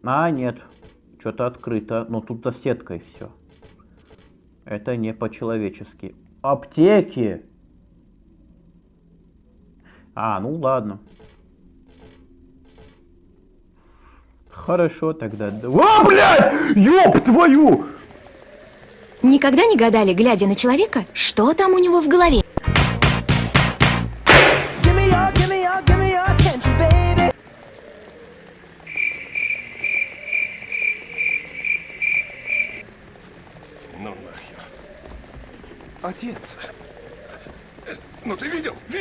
А, нет. Что-то открыто. Но тут за сеткой все. Это не по-человечески. Аптеки! А, ну ладно. Хорошо тогда. О, блядь! Ёб твою! Никогда не гадали, глядя на человека, что там у него в голове? Ну нахер. Отец. Ну ты видел? Видел?